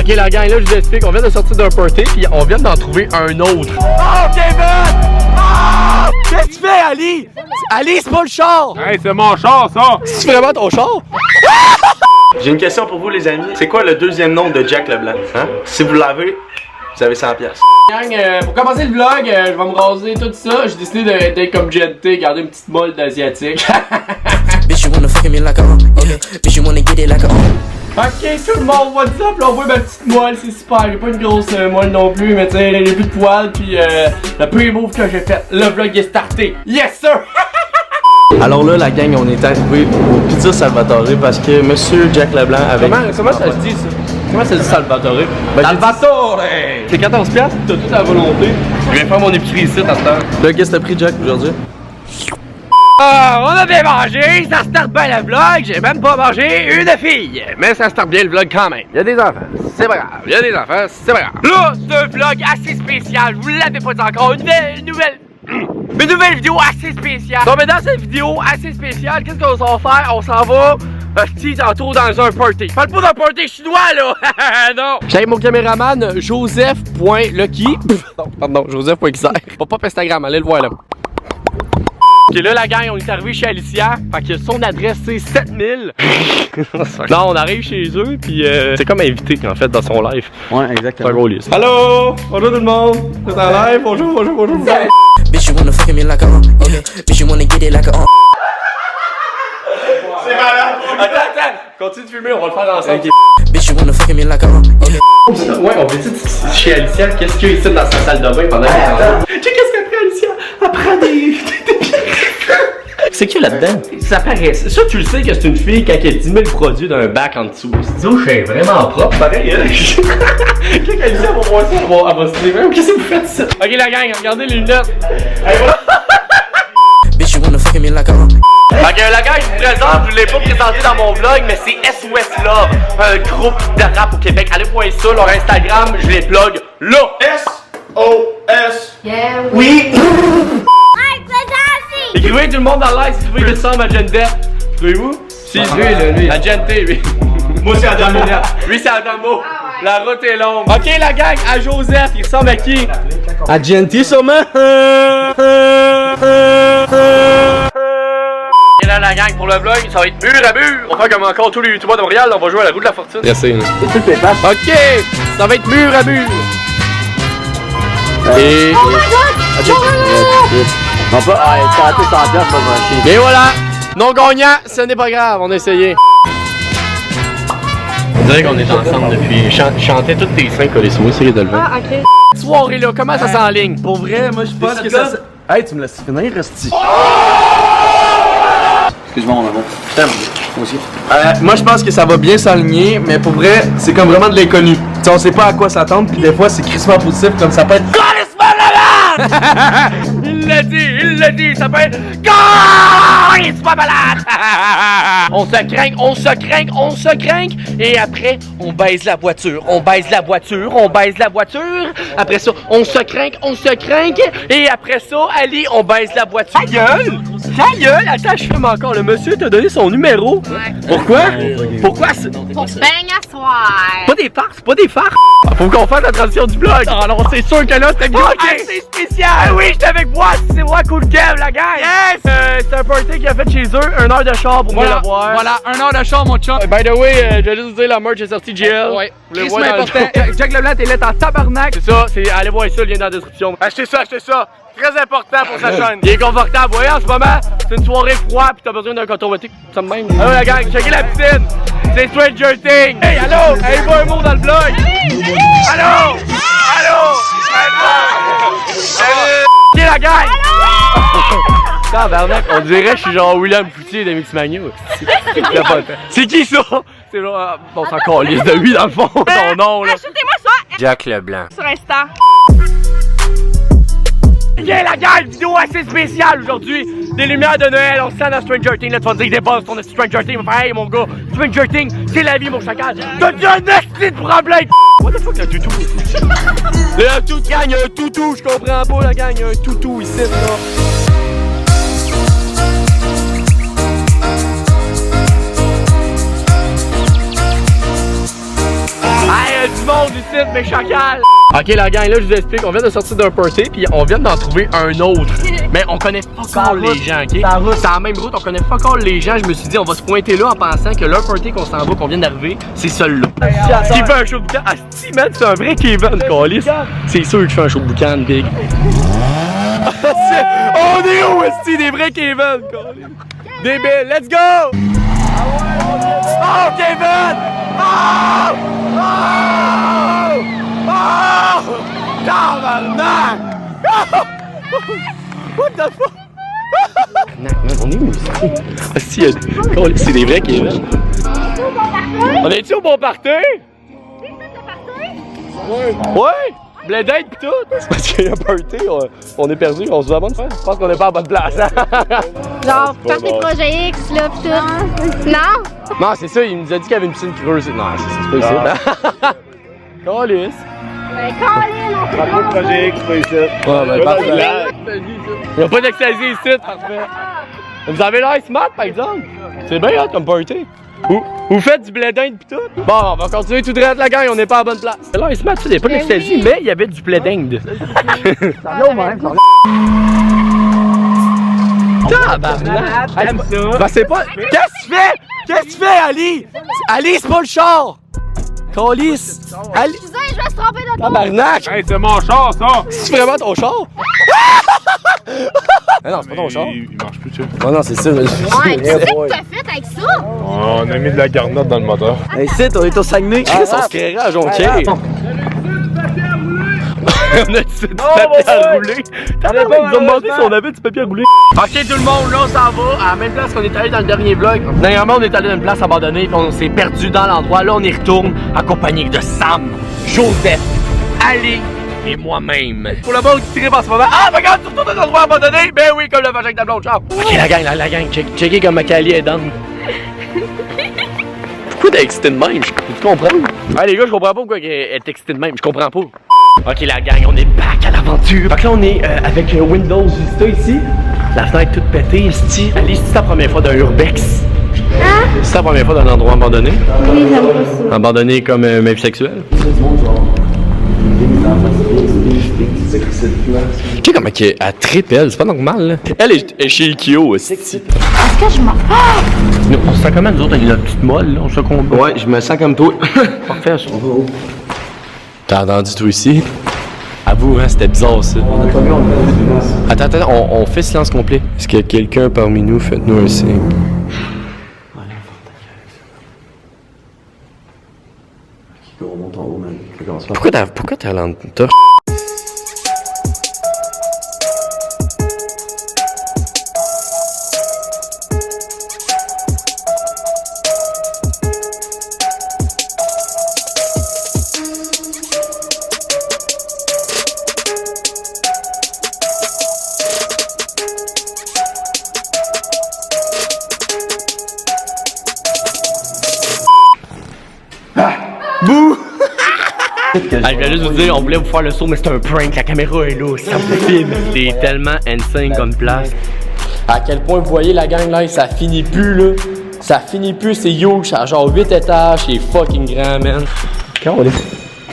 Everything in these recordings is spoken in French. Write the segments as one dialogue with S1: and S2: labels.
S1: Ok la gang, là je vous explique, on vient de sortir d'un party puis on vient d'en trouver un autre. Oh Kevin! Oh! Qu'est-ce que tu fais Ali? Ali c'est pas le char!
S2: Hey, c'est mon char ça!
S1: C'est vraiment ton char?
S3: J'ai une question pour vous les amis. C'est quoi le deuxième nom de Jack Leblanc? Hein? Si vous l'avez, vous avez 100$.
S1: Gang, pour commencer le vlog, je vais me raser tout ça. J'ai décidé d'être comme GNT, garder une petite molle d'asiatique.
S4: Bitch, you wanna fuck me like a okay. Bitch, you wanna get it like a
S1: Ok tout le monde, what's up? Là on voit ma petite moelle, c'est super. J'ai pas une grosse moelle non plus, mais tu sais, j'ai plus de poils puis le premier move que j'ai fait, le vlog est starté. Yes sir!
S3: Alors là, la gang, on est arrivé au Pizza Salvatore parce que Monsieur Jack Leblanc avec...
S1: Comment ça se dit ça? Comment ça se dit Salvatore?
S3: Ben,
S1: Salvatore! C'est 14$, t'as tout à volonté. Je viens faire mon épicerie ici à cette heure.
S3: Là, qu'est-ce que t'as pris, Jack, aujourd'hui?
S1: On a bien mangé, ça starte bien le vlog, j'ai même pas mangé une fille. Mais ça starte bien le vlog quand même. Il y a des enfants, c'est pas grave. Il y a des enfants, c'est pas grave. Là, c'est un vlog assez spécial, vous l'avez pas dit encore, une nouvelle vidéo assez spéciale. Donc, mais dans cette vidéo assez spéciale, qu'est-ce qu'on va faire? On s'en va tantôt dans un party. Parle pas d'un party chinois là! Non! J'ai mon caméraman Joseph.lucky. Non, pardon, Joseph.xr. Pop Instagram, allez le voir là. Ok, là la gang, on est arrivé chez Alicia. Fait que son adresse c'est 7000. Non, on arrive chez eux, puis c'est comme invité en fait dans son live.
S3: Ouais, exactement.
S1: C'est un gros lieu. Allô! Bonjour tout le monde! C'est en live, bonjour.
S4: bitch, you wanna fuck me like a okay. Bitch, you wanna get it like a
S1: C'est malade! Attends! Continue de filmer, on va le faire ensemble. Okay.
S4: bitch, you wanna fuck me like a okay.
S1: Ouais, on veut dire chez Alicia, qu'est-ce qu'il y a ici dans sa salle de bain pendant qu'elle est en train? Qu'est-ce qu'elle prend Alicia? Elle prend des
S3: C'est qui là-dedans?
S1: Ça paraît. Ça, tu le sais que c'est une fille quand elle a 10 000 produits d'un bac en dessous. C'est vraiment propre, pareil. Quand Alicia va voir ça, elle va se dire, qu'est-ce que vous faites ça? Ok, la gang, regardez les lunettes. Allez, voilà.
S4: Bitch, you wanna fuck me like a
S1: Fait que la gang, je vous présente, je ne l'ai pas présenté dans mon vlog, mais c'est SOS Love, un groupe de rap au Québec. Allez voir ça, leur Instagram, je les plug là. S-O-S.
S5: Yeah,
S1: Oui. Écrivez tout le monde dans le live si vous trouvez que ça Magenda. Trouvez-vous? Si, lui. Magenta, lui. Moi, c'est Adamo. Lui, c'est Adamo. La route est longue. Ok, la gang, à Joseph, il ressemble à qui? À Genty, sûrement. Et là, la gang, pour le vlog, ça va être mur à mur. On va faire comme encore tous les youtubeurs de Montréal, on va jouer à la roue de la fortune. Merci. Ok, ça va être mur à mur. Et...
S5: Oh my god!
S3: Non, pas. Ah, ça a été 100$, pas grand-chose.
S1: Et voilà! Non gagnant, ce n'est pas grave, on a essayé. On dirait qu'on est ensemble depuis. Je chantais toutes tes seins collés sur moi, c'est de le faire.
S5: Ah, ok.
S1: Soirée là, comment ça s'enligne?
S3: Pour vrai, moi je pense que ça. Hey, tu me laisses finir, Resti. Excuse-moi, mon amour. Je t'aime. Moi aussi. Moi je pense que ça va bien s'aligner, mais pour vrai, c'est comme vraiment de l'inconnu. T'sais, on sait pas à quoi s'attendre, puis des fois c'est crissement positif, comme ça peut être.
S1: Il l'a dit, ça peut être c'est pas malade. On se craint, et après, on baise la voiture. Après ça, on se craint, et après ça, Ali, on baise la voiture. Ta gueule! Attends, je fume encore. Le monsieur t'a donné son numéro.
S5: Ouais.
S1: Pourquoi? Pourquoi?
S5: Pour se baigner à soir.
S1: Pas des farces. Faut qu'on fasse la transition du vlog. Alors, c'est sûr que là, c'était assez spécial. Oui, j'étais avec moi. C'est moi, Cool Kev, la gang. Yes! C'est un party qu'il a fait chez eux. 1 heure de char pour venir le voir.
S6: Voilà, 1 heure de char, mon chat.
S1: By the way, je vais juste vous dire, la merch est sortie GL.
S6: Ouais,
S1: Vous le
S6: Chris,
S1: voyez dans le
S6: important.
S1: show.
S6: Jack Leblanc, t'es là en tabarnak.
S1: C'est ça, allez voir ça, le lien dans la description. Achetez ça. Très important pour sa chaîne. Il est confortable. Voyez, en ce moment, c'est une soirée froide pis t'as besoin d'un coton ouaté. Ça me même. Allô, la gang, checkez la piscine. C'est Stranger Things. Hey, allô, hey, pas un mot dans le vlog. Allô. Ok, la gang. Tabarnak, on dirait que je suis genre William Foutier de Mixmania. C'est qui ça? C'est genre, bon, c'est encore liste de lui dans le fond, son nom là.
S5: Ajoutez-moi ça
S3: Jack Leblanc.
S5: sur Insta.
S1: Viens la gueule, vidéo assez spéciale aujourd'hui. Des lumières de Noël, on se sent dans Stranger Things. Là, tu vas te dire des boss, on a Stranger Things. Hey mon gars, Stranger Things, c'est la vie mon chacal. T'as déjà un esti de problème. What the fuck, le toutou? Le tout gang, y'a un toutou, je comprends pas la gang, y'a un toutou ici là. Hey, monde ici, mes chacals! Ok, la gang, là, je vous explique. On vient de sortir d'un party, puis on vient d'en trouver un autre. Mais on connaît pas encore les gens, ok? C'est la même route, on connaît pas encore les gens. Je me suis dit, on va se pointer là en pensant que leur party qu'on s'en va, qu'on vient d'arriver, c'est celui-là. Qui fait un show de boucan? Asti, man, c'est un vrai Kevin, Calis. C'est sûr que je fais un show de boucan, big. On est où, Asti, des vrais Kevin, Calis? Débile, let's go! Oh, Kevin! Oh! Oh! Oh! Tabarnak! What the fuck? Man, on est où? Asti, c'est des vrais Kevin. On est-tu au bon party? Ouais! Blédate pis tout! C'est parce qu'il y a un party, on est perdu, on se demande. Je pense qu'on est pas à bonne place.
S5: Genre, party projet X, là, pis tout. Non?
S1: Non, c'est ça, il nous a dit qu'il y avait une piscine creuse. Non, c'est pas ça. Calice!
S5: Ben, Colin, on fait pas.
S3: Projet X, pas ici.
S1: Ouais, ben, parfait. Il n'y a pas d'extasie ici, parfait. Vous avez l'air smart, par exemple. C'est bien hot comme party. Vous faites du blé d'Inde pis tout? Bon, on va continuer tout droit la gang, on n'est pas à bonne place. Là, il se met, il n'y a pas d'extasie, mais il y avait du blé d'Inde.
S6: Ça vient au même, ça
S1: Tabarnak! Ben, c'est pas. Qu'est-ce que tu fais? Qu'est-ce que tu fais, Ali? Ali, c'est pas le char! Calice! Ali!
S5: Excusez, je vais se tromper de toi.
S1: Tabarnak!
S2: Hey, c'est mon char, ça!
S1: C'est vraiment ton char? Ah non, c'est pas ton char.
S2: Il marche plus, tu sais.
S1: Oh non, c'est ça.
S5: Ouais, qu'est-ce que t'as fait avec ça?
S2: On a mis de la garnotte dans le moteur.
S3: Hey, c'est, on est au Saguenay.
S1: Chris, on se créerait à Jonquière. On a du papier à rouler. Il nous a demandé si on avait du papier à rouler. Ok, tout le monde, là, on s'en va à la même place qu'on est allé dans le dernier vlog. Dernièrement, on est allé dans une place abandonnée et on s'est perdu dans l'endroit. Là, on y retourne accompagné de Sam, Joseph, Ali et moi-même. Pour le monde qui tirait par ce moment. Ah, regarde, tu retournes dans un endroit abandonné? Ben oui, comme le vagin de ta blonde char. Ok, la gang, checkez comme Macali est down. Pourquoi t'es excité de même? Tu comprends? Ah, les gars, je comprends pas pourquoi elle est excitée de même. Je comprends pas. Ok, la gang, on est back à l'aventure. Fait que là, on est avec Windows Vista ici. La fenêtre toute pétée, ici. Alice, c'est ta première fois d'un Urbex? Hein? C'est ta première fois d'un endroit abandonné?
S5: Oui, j'aime pas ça.
S1: Abandonné comme même sexuel? Tu sais comment elle tripe, elle, c'est pas normal, là. Elle est chez Ikeo aussi.
S5: Est-ce que je m'en...
S1: On se sent comment, nous autres, avec notre petite molle, là? On se combat.
S3: Ouais, je me sens comme toi.
S1: Parfait, ça. T'as entendu toi ici? Avoue, hein, c'était bizarre ça. Attends, on fait silence complet. Est-ce qu'il y a quelqu'un parmi nous? Faites-nous un signe. Pourquoi t'as l'air torche? Bouh! Je vais juste vous dire, on voulait vous faire le saut, mais c'est un prank, la caméra est là, ça me filme. C'est tellement insane comme place. À quel point vous voyez la gang là, ça finit plus là. Ça finit plus, c'est huge, ça a genre 8 étages, c'est fucking grand, man. Quand on est.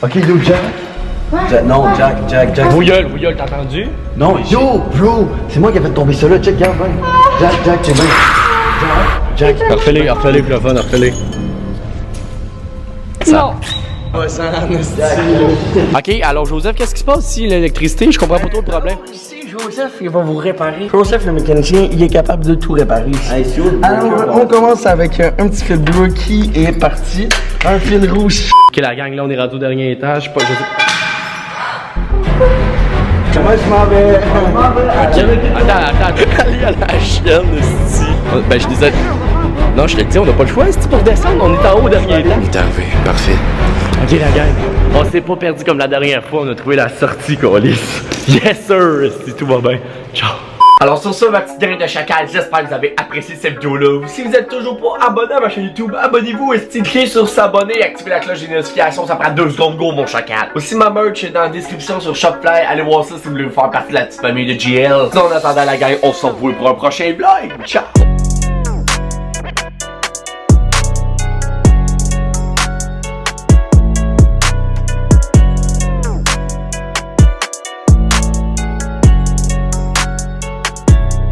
S3: Ok, yo, Jack. Non, Jack.
S1: Bouilleul, t'as entendu?
S3: Non, yo, bro, c'est moi qui ai fait tomber ça là, check, regarde, ben. Jack, c'est bien. Jack.
S1: Refais-les pour le fun, refais-les.
S5: Non.
S3: Ouais, ça
S1: Ok, alors Joseph, qu'est-ce qui se passe ici, l'électricité? Je comprends pas trop le problème.
S3: Ici, Joseph, il va vous réparer. Joseph, le mécanicien, il est capable de tout réparer ici. Alors, on commence avec un petit fil bleu qui est parti. Un fil rouge.
S1: Ok, la gang, là, on est rendu au dernier étage. Pas,
S3: Comment je m'en vais?
S1: Attends. Allez à la chienne, ici. Ben, je disais. Non, je te le dis, on n'a pas le choix, c'est pour descendre, on est en haut au dernier étage.
S3: Il est arrivé, parfait.
S1: Ok, la gang, on s'est pas perdu comme la dernière fois, on a trouvé la sortie, Colis. Yes, sir, si tout va bien. Ciao. Alors sur ça, ma petite graine de chacal, j'espère que vous avez apprécié cette vidéo-là. Si vous êtes toujours pas abonné à ma chaîne YouTube, abonnez-vous et cliquez sur s'abonner et activez la cloche des notifications, ça prend 2 secondes, go mon chacal. Aussi ma merch est dans la description sur Shopify, allez voir ça si vous voulez vous faire partie de la petite famille de GL. Sinon en attendant la gang, on se revoit pour un prochain vlog. Ciao.